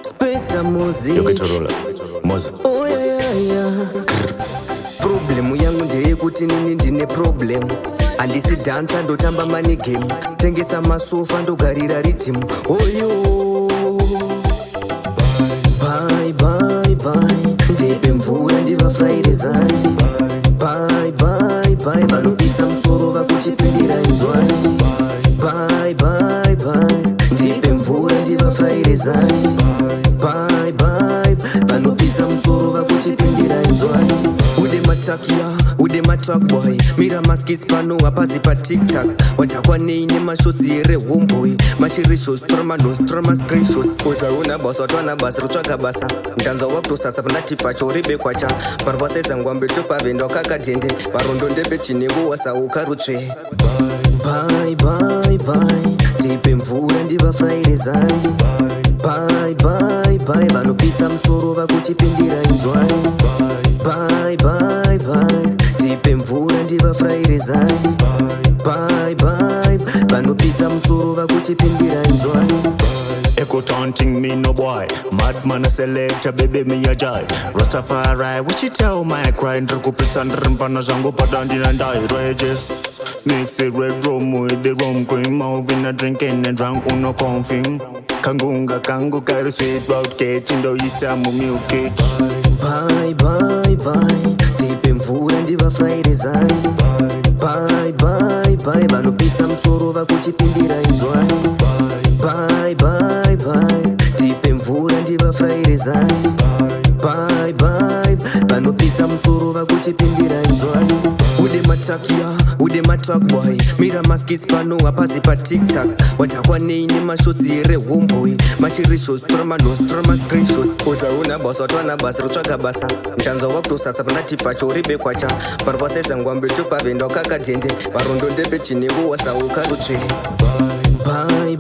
Spectre music. Oh yeah. Problem yangu ndeyekuti nini ndine problem. Handisi dancer ndotamba money game. Tengesa masofa ndogarira Riddim. Oyo. Bye. Ndipe mvura ndiva Friday zani. Bye. Vanopisa musoro vakuchipindira inzwani. Bye. Ndipe mvura ndiva Friday zani. Bye. Vanopisa musoro vakuchipindira inzwani. Ude matrack boy. Mira maskis pano apazi pa TikTok. Watakwa neine mashotsi here homeboy. Mashiri shows, troma screenshots. Utaona basa, watwana basa, rutswaka basa. Mtanza wakto sasa pandati pacho uribe kwacha. Parvasesa ngwambe tupa vendo kakatende. Barondo ndebe chinegu wasa ukarutswe. Bye. Tipe mvura ndiva Friday zani. Bye. Vanopisa musoro vakuchipindira inzwani. Bye. Tipe mvura ndiva Friday zani. Bye. Vanopisa musoro vakuchipindira inzwani. Echo taunting me no boy. Madman a selector, baby me a jai. Rastafari, what you tell my cry? Ndruku pisandr mpana zango padandi and die. Rages, mix the red rum with the rum cream. Malvin a drinking and drunk on no confing. Kangu carry sweet about cake. Indo isamu milk it. Bye. Tipe mvura ndiva Friday zani. Bye. Vanopisa musoro vakuchipindira inzwani. Bye. Tipe mvura ndiva Friday zani. Bye. Vanopisa musoro vakuchipindira inzwani. Ude matrack boy. Mira maskis pano apazi pa TikTok. Watakwa neine mashotsi here homeboy. Mashiri shows, troma screenshots. Utaona basa, watwana basa, rutswaka basa. Mtanza wakto sasa pandati pacho uribe kwacha. Parvasesa ngwambe tupa vendo kakatende. Barondo ndebe chinegu wasa ukarutswe. Bye.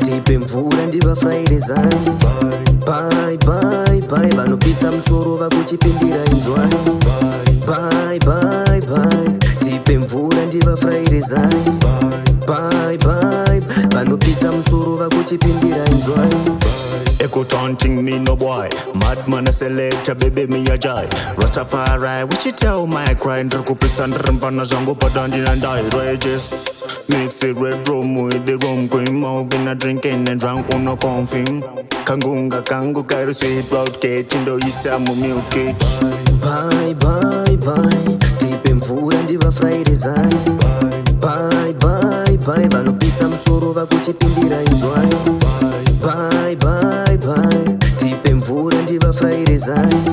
Tipe mvura ndiva Friday zani. Bye. Vanopisa musoro vakuchipindira inzwani. Bye. Tipe mvura ndiva Friday zani. Bye. Vanopisa musoro vakuchipindira inzwani. Echo taunting me no boy. Madman a selector, baby me a jai. Rastafari, what you tell my cry? Ndruku pisandr mpana zango padandi and die. Rages, mix the red rum with the rum cream. Malvin a drinking and drunk on no confing. Kangu carry sweet about cake. Indo isamu milk it. Bye. Tipe mvura ndiva Friday zani. Bye. Vanopisa musoro vakuchipindira inzwani. Bye. Tipe mvura ndiva Friday zani.